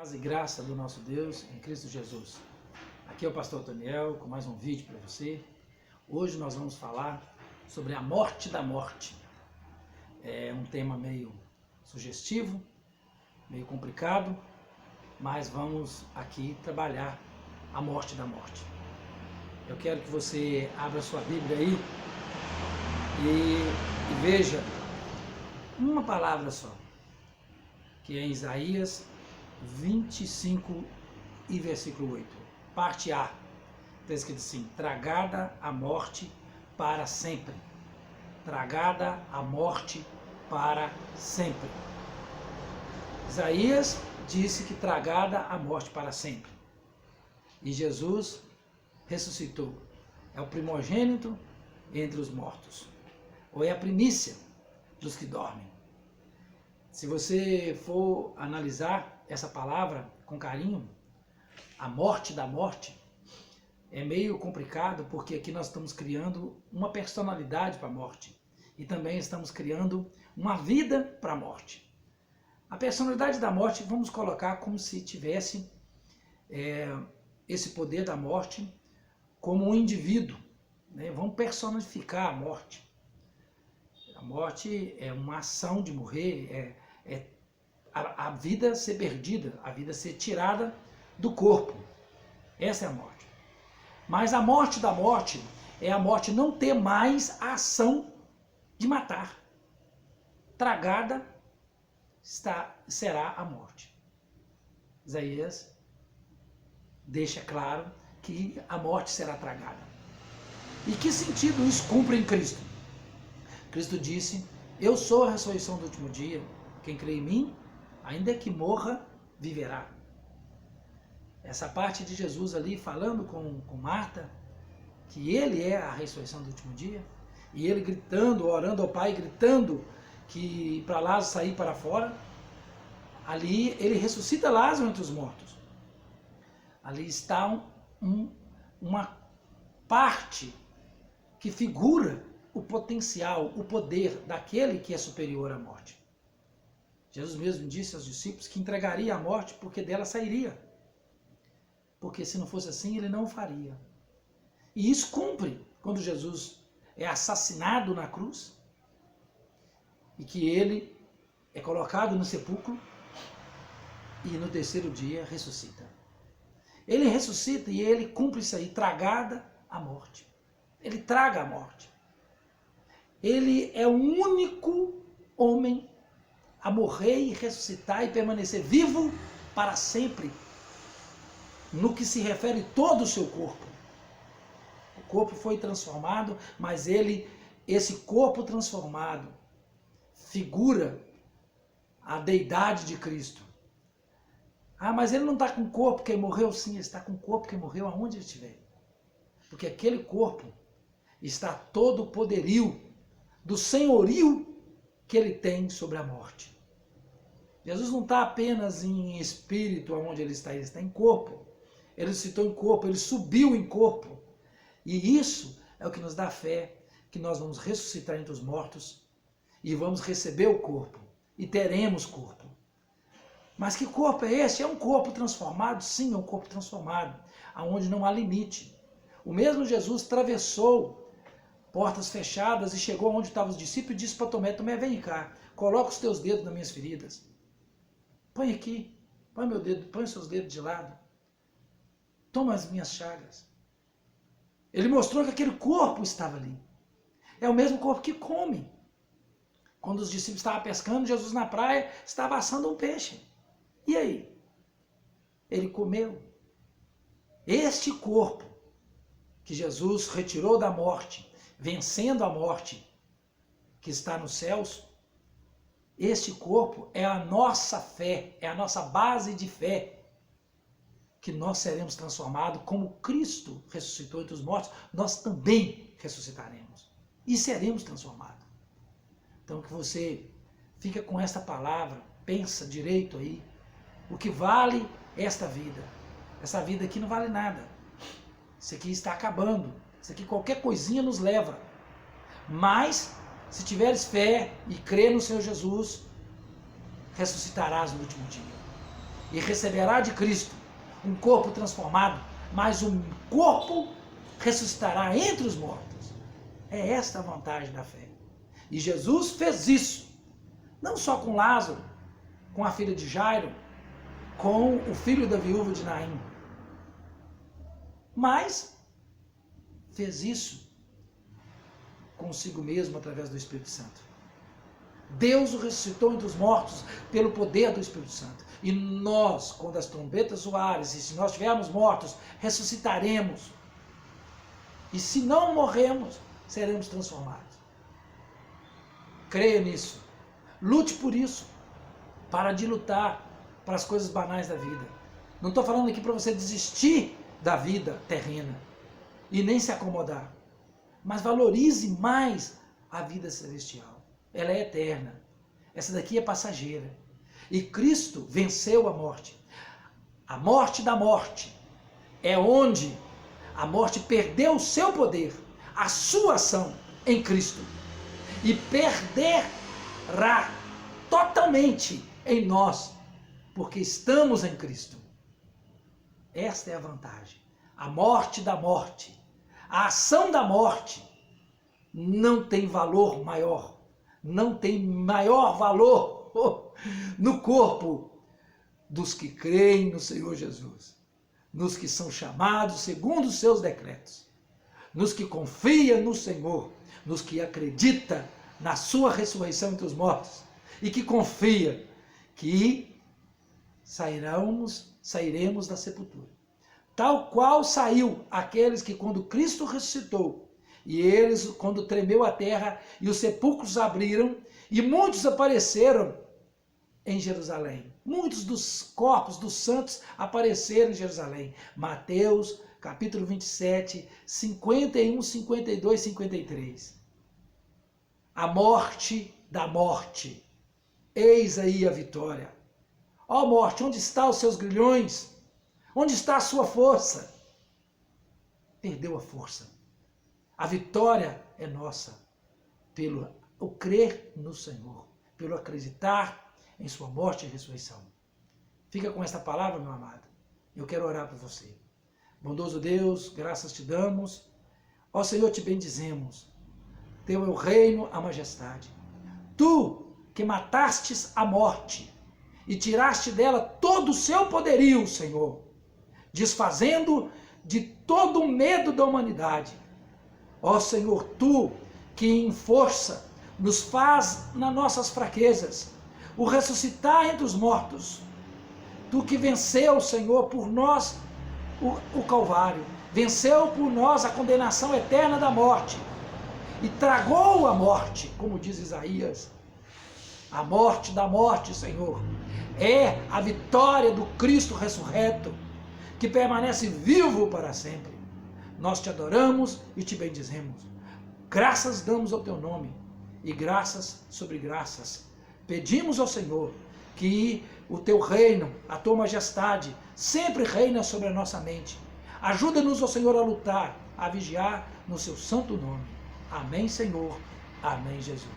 Paz e graça do nosso Deus em Cristo Jesus. Aqui é o pastor Daniel com mais um vídeo para você. Hoje nós vamos falar sobre a morte da morte. É um tema meio sugestivo, meio complicado, mas vamos aqui trabalhar a morte da morte. Eu quero que você abra sua Bíblia aí e veja uma palavra só, que é em Isaías 25 e versículo 8, parte A, está escrito assim: tragada a morte para sempre, tragada a morte para sempre. Isaías disse que tragada a morte para sempre, e Jesus ressuscitou, é o primogênito entre os mortos, ou é a primícia dos que dormem. Se você for analisar essa palavra com carinho, a morte da morte, é meio complicado, porque aqui nós estamos criando uma personalidade para a morte e também estamos criando uma vida para a morte. A personalidade da morte vamos colocar como se tivesse esse poder da morte como um indivíduo, né? Vamos personificar a morte. A morte é uma ação de morrer, a vida ser perdida, a vida ser tirada do corpo. Essa é a morte. Mas a morte da morte é a morte não ter mais a ação de matar. Tragada será a morte. Isaías deixa claro que a morte será tragada. E que sentido isso cumpre em Cristo? Cristo disse: eu sou a ressurreição do último dia. Quem crê em mim, ainda que morra, viverá. Essa parte de Jesus ali falando com Marta, que ele é a ressurreição do último dia, e ele gritando, orando ao Pai, gritando que para Lázaro sair para fora, ali ele ressuscita Lázaro entre os mortos. Ali está uma parte que figura o potencial, o poder daquele que é superior à morte. Jesus mesmo disse aos discípulos que entregaria a morte porque dela sairia. Porque se não fosse assim, ele não o faria. E isso cumpre quando Jesus é assassinado na cruz e que ele é colocado no sepulcro e no terceiro dia ressuscita. Ele ressuscita e ele cumpre isso aí, tragada a morte. Ele traga a morte. Ele é o único homem a morrer e ressuscitar e permanecer vivo para sempre, no que se refere todo o seu corpo. O corpo foi transformado, mas esse corpo transformado figura a deidade de Cristo. Ah, mas ele não está com o corpo que morreu? Sim, ele está com o corpo que morreu aonde ele estiver. Porque aquele corpo está todo o poderio do senhorio que ele tem sobre a morte. Jesus não está apenas em espírito onde ele está em corpo. Ele ressuscitou em corpo, ele subiu em corpo. E isso é o que nos dá fé, que nós vamos ressuscitar entre os mortos e vamos receber o corpo e teremos corpo. Mas que corpo é esse? É um corpo transformado? Sim, é um corpo transformado, aonde não há limite. O mesmo Jesus atravessou portas fechadas e chegou onde estavam os discípulos e disse para Tomé: Tomé, vem cá, coloca os teus dedos nas minhas feridas. Põe aqui, põe meu dedo, põe os seus dedos de lado. Toma as minhas chagas. Ele mostrou que aquele corpo estava ali. É o mesmo corpo que come. Quando os discípulos estavam pescando, Jesus na praia estava assando um peixe. E aí? Ele comeu. Este corpo que Jesus retirou da morte, vencendo a morte que está nos céus, este corpo é a nossa fé, é a nossa base de fé, que nós seremos transformados como Cristo ressuscitou entre os mortos, nós também ressuscitaremos e seremos transformados. Então que você fica com esta palavra, pensa direito aí, o que vale esta vida. Essa vida aqui não vale nada. Isso aqui está acabando. Isso aqui qualquer coisinha nos leva. Mas, se tiveres fé e crer no Senhor Jesus, ressuscitarás no último dia. e receberá de Cristo um corpo transformado, mas um corpo ressuscitará entre os mortos. É esta a vantagem da fé. E Jesus fez isso, não só com Lázaro, com a filha de Jairo, com o filho da viúva de Naim, mas fez isso consigo mesmo através do Espírito Santo. Deus o ressuscitou entre os mortos pelo poder do Espírito Santo. E nós, quando as trombetas soarem, e se nós estivermos mortos, ressuscitaremos. E se não morremos, seremos transformados. Creia nisso. Lute por isso. Para de lutar para as coisas banais da vida. Não estou falando aqui para você desistir da vida terrena e nem se acomodar. Mas valorize mais a vida celestial. Ela é eterna. Essa daqui é passageira. E Cristo venceu a morte. A morte da morte é onde a morte perdeu o seu poder, a sua ação em Cristo. E perderá totalmente em nós, porque estamos em Cristo. Esta é a vantagem. A morte da morte, a ação da morte não tem valor maior, não tem maior valor no corpo dos que creem no Senhor Jesus, nos que são chamados segundo os seus decretos, nos que confiam no Senhor, nos que acreditam na sua ressurreição entre os mortos e que confia que sairemos da sepultura. Tal qual saiu aqueles que quando Cristo ressuscitou, e eles quando tremeu a terra e os sepulcros abriram, e muitos apareceram em Jerusalém. Muitos dos corpos dos santos apareceram em Jerusalém. Mateus capítulo 27, 51, 52, 53. A morte da morte. Eis aí a vitória. Ó morte, onde estão os seus grilhões? Onde está a sua força? Perdeu a força. A vitória é nossa pelo crer no Senhor, pelo acreditar em sua morte e ressurreição. Fica com esta palavra, meu amado. Eu quero orar por você. Bondoso Deus, graças te damos. Ó Senhor, te bendizemos. Teu é o reino, a majestade. Tu que matastes a morte e tiraste dela todo o seu poderio, Senhor, desfazendo de todo o medo da humanidade. Ó Senhor, tu que em força nos faz nas nossas fraquezas, o ressuscitar entre os mortos. Tu que venceu, Senhor, por nós o Calvário, venceu por nós a condenação eterna da morte e tragou a morte, como diz Isaías. A morte da morte, Senhor, é a vitória do Cristo ressurreto, que permanece vivo para sempre. Nós te adoramos e te bendizemos. Graças damos ao teu nome e graças sobre graças. Pedimos ao Senhor que o teu reino, a tua majestade, sempre reina sobre a nossa mente. Ajuda-nos, ó Senhor, a lutar, a vigiar no seu santo nome. Amém, Senhor. Amém, Jesus.